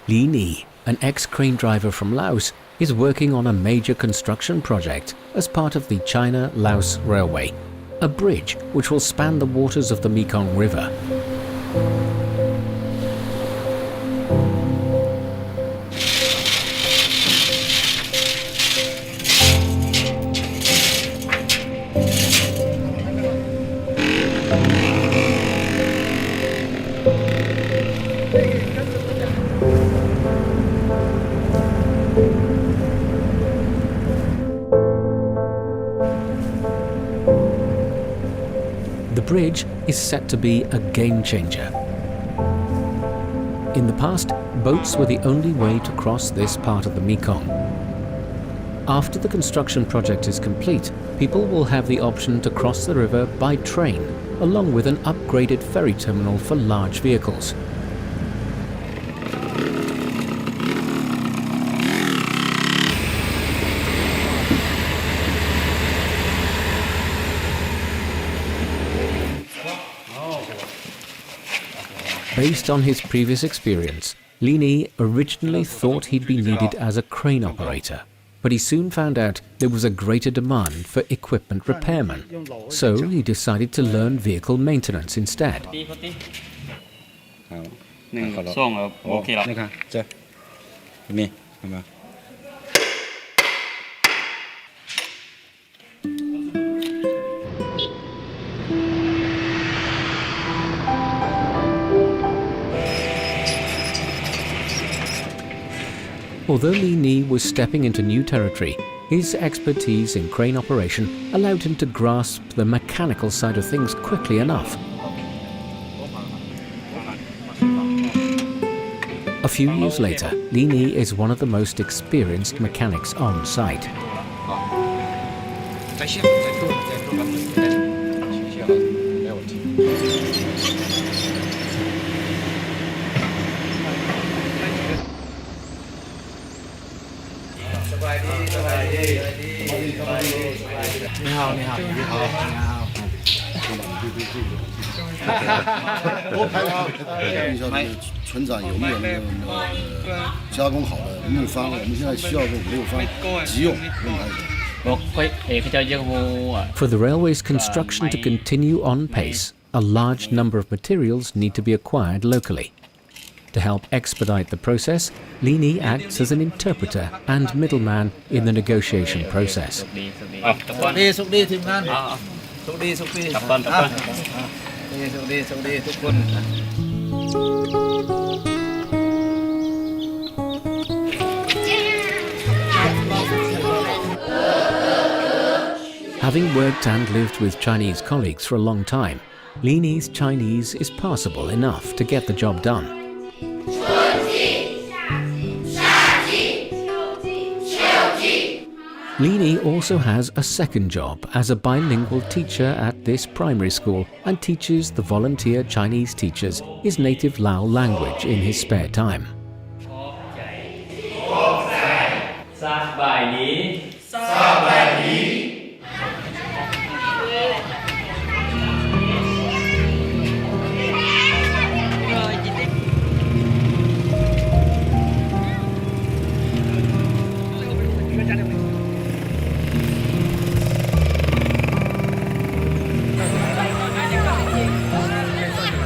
Liny, an ex-crane driver from Laos, is working on a major construction project as part of the China-Laos Railway, a bridge which will span the waters of the Mekong River. The bridge is set to be a game changer. In the past, boats were the only way to cross this part of the Mekong. After the construction project is complete, people will have the option to cross the river by train, along with an upgraded ferry terminal for large vehicles. Based on his previous experience, Liny originally thought he'd be needed as a crane operator, but he soon found out there was a greater demand for equipment repairmen, so he decided to learn vehicle maintenance instead. Although Liny was stepping into new territory, his expertise in crane operation allowed him to grasp the mechanical side of things quickly enough. A few years later, Liny is one of the most experienced mechanics on site. For the railway's construction to continue on pace, a large number of materials need to be acquired locally. To help expedite the process, Liny acts as an interpreter and middleman in the negotiation process. Having worked and lived with Chinese colleagues for a long time, Liny's Chinese is passable enough to get the job done. Liny also has a second job as a bilingual teacher at this primary school and teaches the volunteer Chinese teachers his native Lao language in his spare time.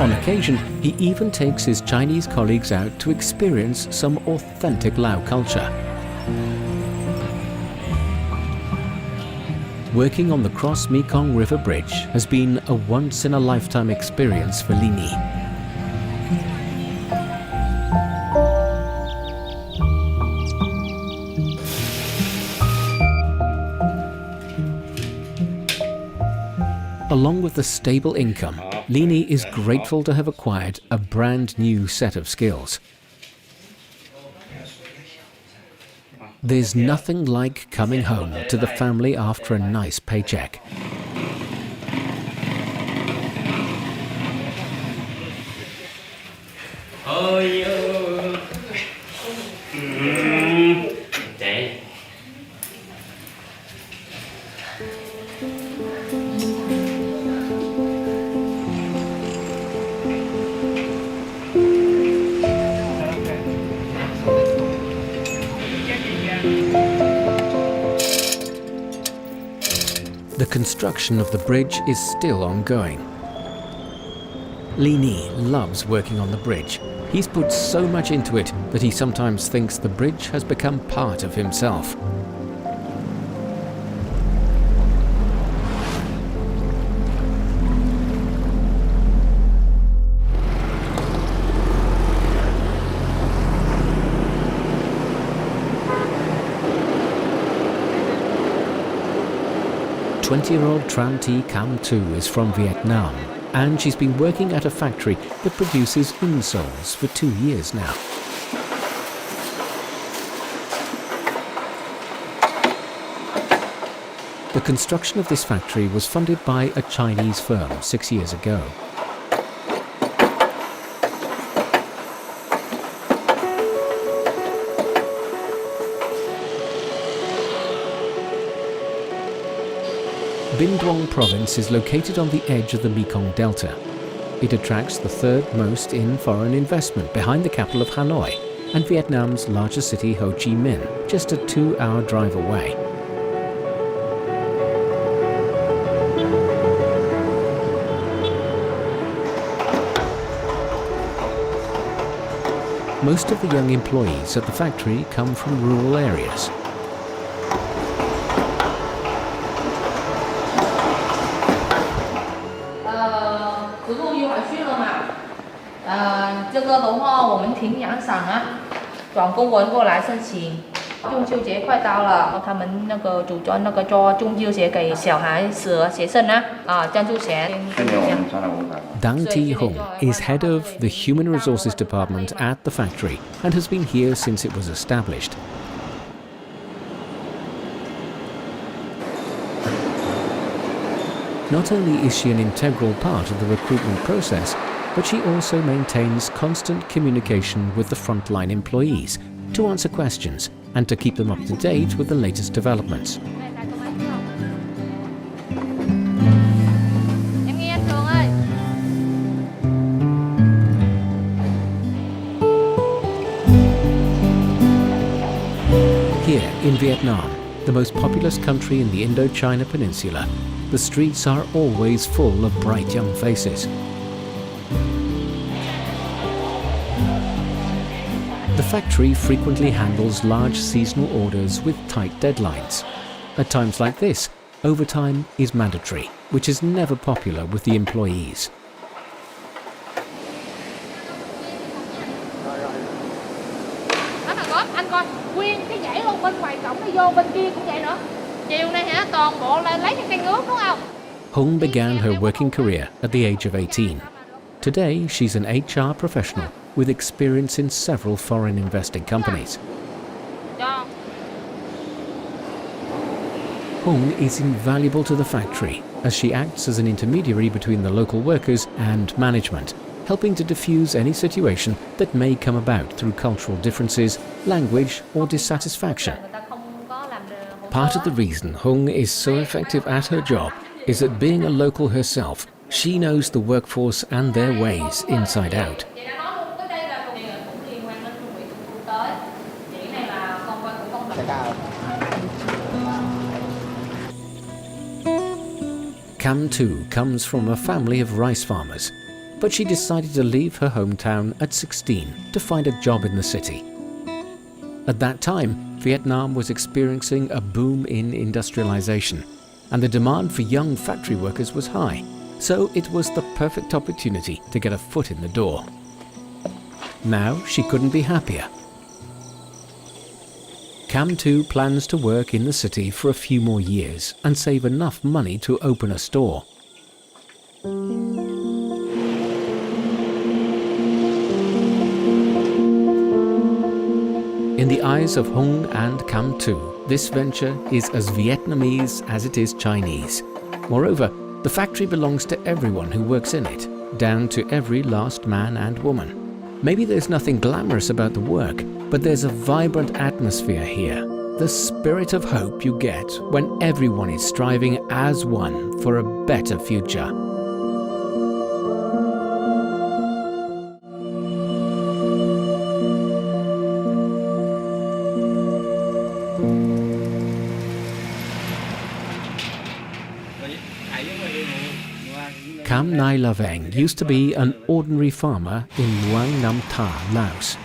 On occasion, he even takes his Chinese colleagues out to experience some authentic Lao culture. Working on the Cross-Mekong River Bridge has been a once-in-a-lifetime experience for Liny. Along with the stable income, Liny is grateful to have acquired a brand new set of skills. There's nothing like coming home to the family after a nice paycheck. construction of the bridge is still ongoing. Liny loves working on the bridge. He's put so much into it that he sometimes thinks the bridge has become part of himself. "20-year-old Tran Thi Cam Tu is from Vietnam, and she's been working at a factory that produces insoles for 2 years now. The construction of this factory was funded by a Chinese firm 6 years ago. Binh Duong province is located on the edge of the Mekong Delta. It attracts the third most in foreign investment behind the capital of Hanoi and Vietnam's largest city Ho Chi Minh, just a 2-hour drive away. Most of the young employees at the factory come from rural areas. Dang Thi Hung is head of the Human Resources Department at the factory and has been here since it was established. Not only is she an integral part of the recruitment process, but she also maintains constant communication with the frontline employees to answer questions and to keep them up to date with the latest developments. Here in Vietnam, the most populous country in the Indochina Peninsula, the streets are always full of bright young faces. The factory frequently handles large seasonal orders with tight deadlines. At times like this, overtime is mandatory, which is never popular with the employees. Hung began her working career at the age of 18. Today, she's an HR professional with experience in several foreign investing companies. Hung is invaluable to the factory as she acts as an intermediary between the local workers and management, helping to diffuse any situation that may come about through cultural differences, language, or dissatisfaction. Part of the reason Hung is so effective at her job is that being a local herself, she knows the workforce and their ways inside out. Cam Tu comes from a family of rice farmers, but she decided to leave her hometown at 16 to find a job in the city. At that time, Vietnam was experiencing a boom in industrialization, and the demand for young factory workers was high, so it was the perfect opportunity to get a foot in the door. Now she couldn't be happier. Cam Tu plans to work in the city for a few more years and save enough money to open a store. In the eyes of Hung and Cam Tu, this venture is as Vietnamese as it is Chinese. Moreover, the factory belongs to everyone who works in it, down to every last man and woman. Maybe there's nothing glamorous about the work, but there's a vibrant atmosphere here. The spirit of hope you get when everyone is striving as one for a better future. Cam Nai Laveng used to be an ordinary farmer in Muang Nam Tha, Laos.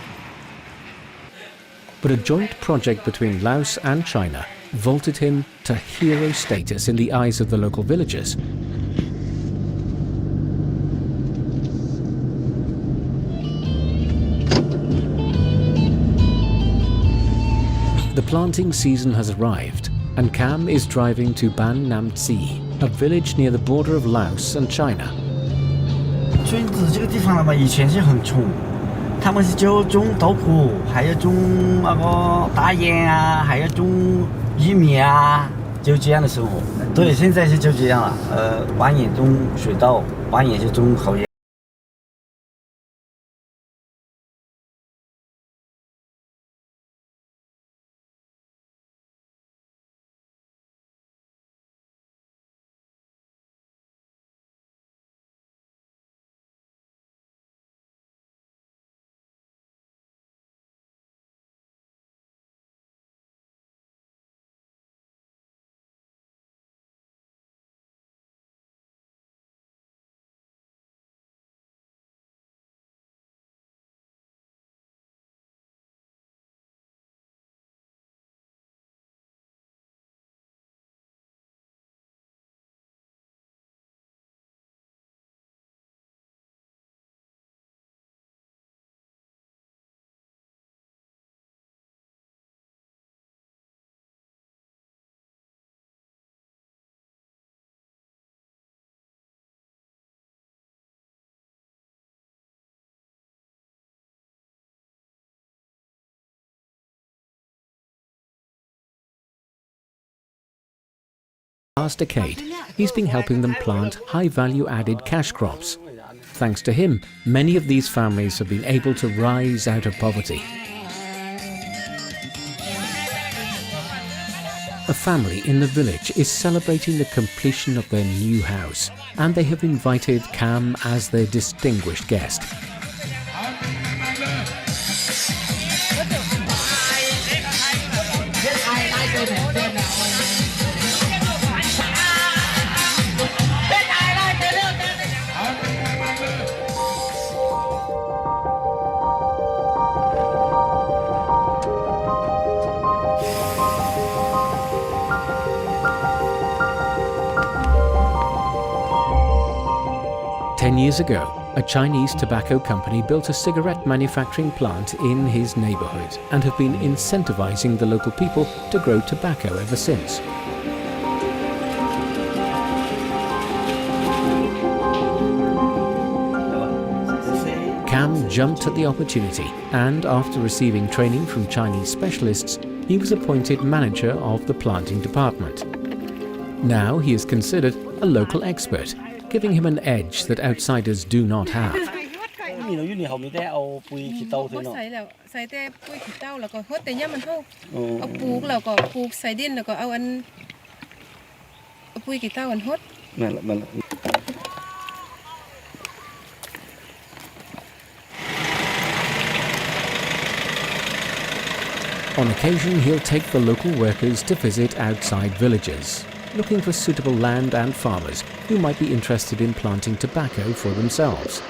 But a joint project between Laos and China vaulted him to hero status in the eyes of the local villagers. The planting season has arrived, and Cam is driving to Ban Nam Tsi, a village near the border of Laos and China. 村子这个地方了嘛，以前是很穷，他们是就种豆腐，还有种那个大雁啊，还有种玉米啊，就这样的生活。对，现在是就这样了。半夜种水稻，半夜是种好叶。Last decade, he's been helping them plant high-value-added cash crops. Thanks to him, many of these families have been able to rise out of poverty. A family in the village is celebrating the completion of their new house, and they have invited Cam as their distinguished guest. Ten years ago, a Chinese tobacco company built a cigarette manufacturing plant in his neighborhood and have been incentivizing the local people to grow tobacco ever since. Cam jumped at the opportunity, and after receiving training from Chinese specialists, he was appointed manager of the planting department. Now he is considered a local expert, giving him an edge that outsiders do not have. On occasion, he'll take the local workers to visit outside villages, looking for suitable land and farmers who might be interested in planting tobacco for themselves.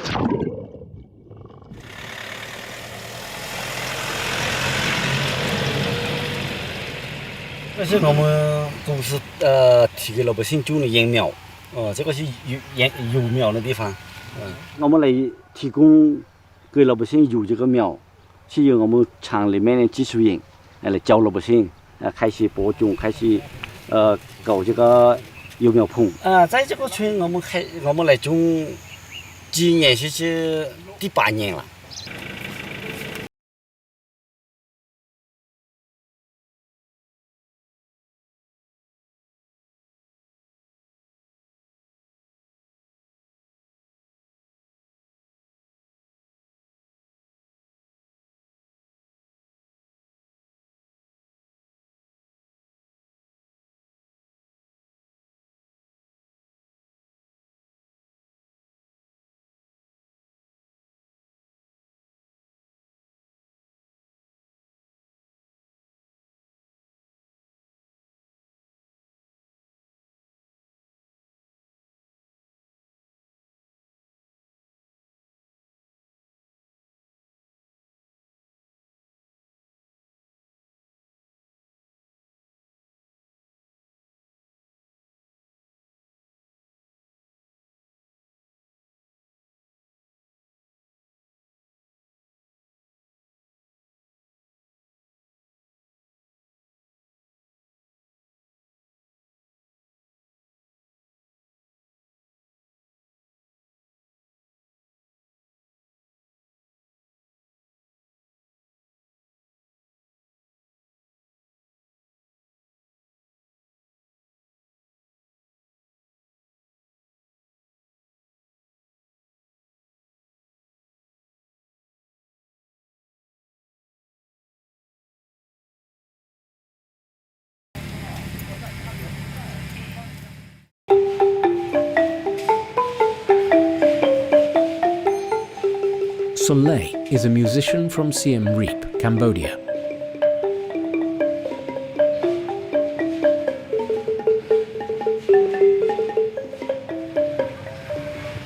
Soleil is a musician from Siem Reap, Cambodia.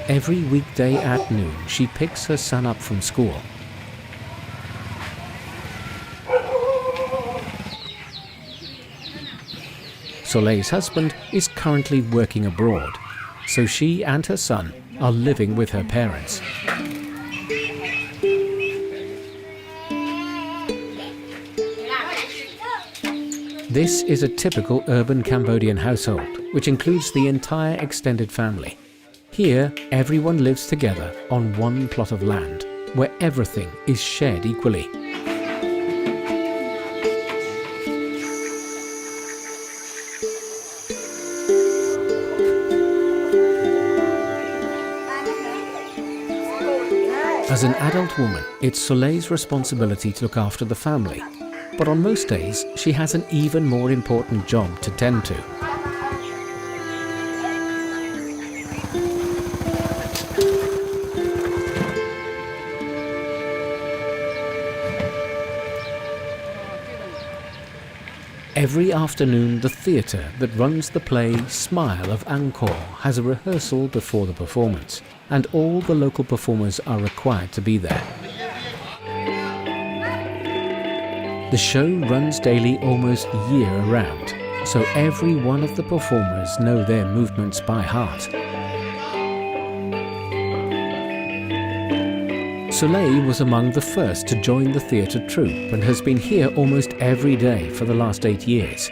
Every weekday at noon, she picks her son up from school. Soleil's husband is currently working abroad, so she and her son are living with her parents. This is a typical urban Cambodian household, which includes the entire extended family. Here, everyone lives together on one plot of land, where everything is shared equally. As an adult woman, it's Soleil's responsibility to look after the family. But on most days, she has an even more important job to tend to. Every afternoon, the theatre that runs the play Smile of Angkor has a rehearsal before the performance, and all the local performers are required to be there. The show runs daily almost year-round, so every one of the performers know their movements by heart. Soleil was among the first to join the theatre troupe and has been here almost every day for the last 8 years.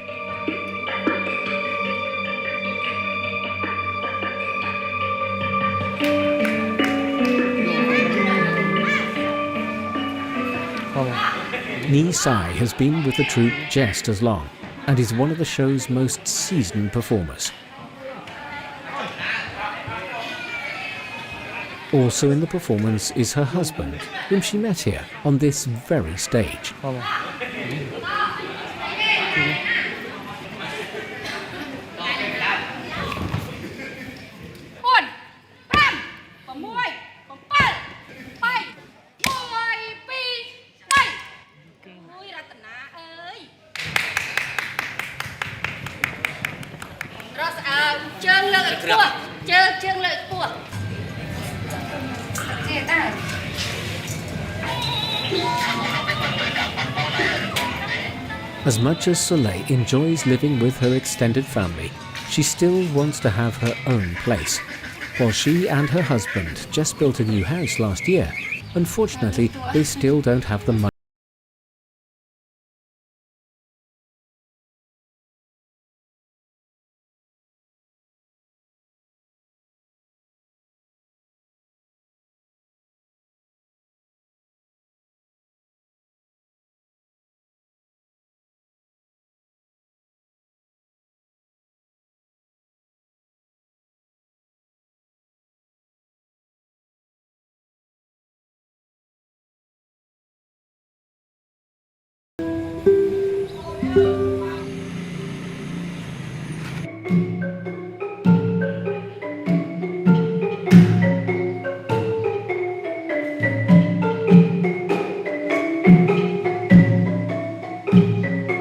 Liny has been with the troupe just as long and is one of the show's most seasoned performers. Also in the performance is her husband, whom she met here on this very stage. As much as Soleil enjoys living with her extended family, she still wants to have her own place. While she and her husband just built a new house last year, unfortunately, they still don't have the money.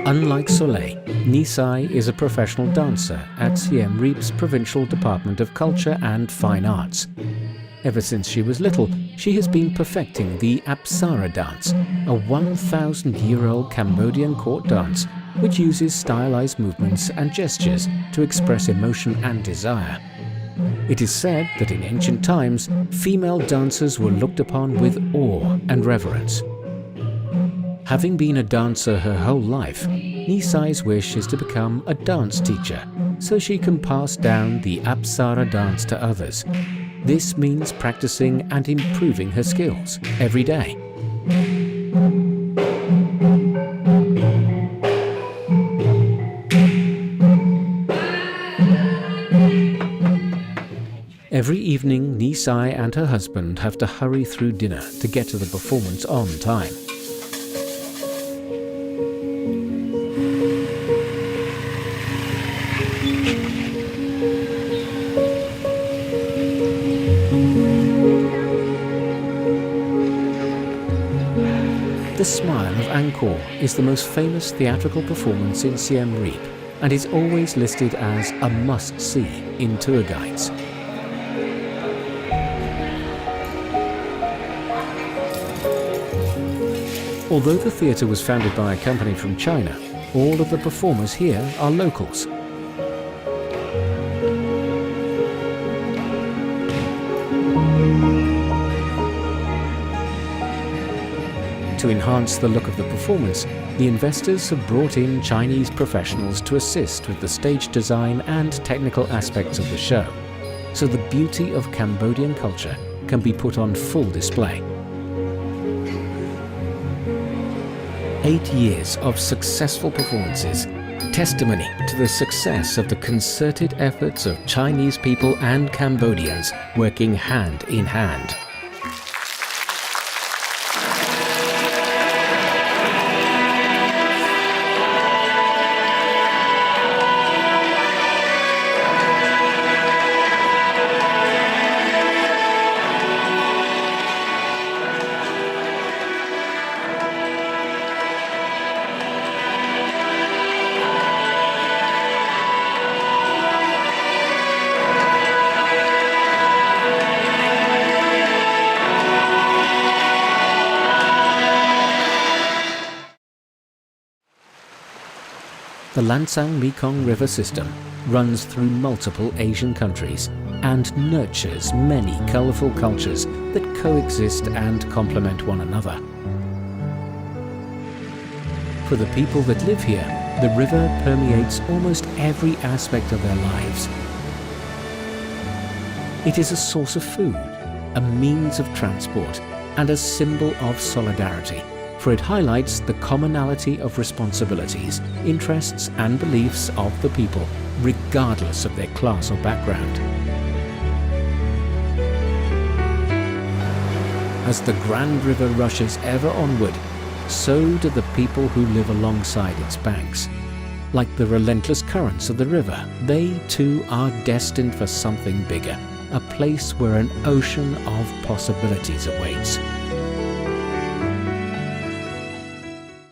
Unlike Soleil, Liny is a professional dancer at Siem Reap's Provincial Department of Culture and Fine Arts. Ever since she was little, she has been perfecting the Apsara dance, a 1,000-year-old Cambodian court dance which uses stylized movements and gestures to express emotion and desire. It is said that in ancient times, female dancers were looked upon with awe and reverence. Having been a dancer her whole life, Liny wish is to become a dance teacher so she can pass down the Apsara dance to others. This means practicing and improving her skills every day. Every evening, Liny and her husband have to hurry through dinner to get to the performance on time. Smile of Angkor is the most famous theatrical performance in Siem Reap and is always listed as a must-see in tour guides. Although the theatre was founded by a company from China, all of the performers here are locals. To enhance the look of the performance, the investors have brought in Chinese professionals to assist with the stage design and technical aspects of the show, so the beauty of Cambodian culture can be put on full display. 8 years of successful performances, testimony to the success of the concerted efforts of Chinese people and Cambodians working hand in hand. The Lansang-Mekong River system runs through multiple Asian countries and nurtures many colourful cultures that coexist and complement one another. For the people that live here, the river permeates almost every aspect of their lives. It is a source of food, a means of transport, and a symbol of solidarity, for it highlights the commonality of responsibilities, interests and beliefs of the people, regardless of their class or background. As the Grand River rushes ever onward, so do the people who live alongside its banks. Like the relentless currents of the river, they too are destined for something bigger, a place where an ocean of possibilities awaits.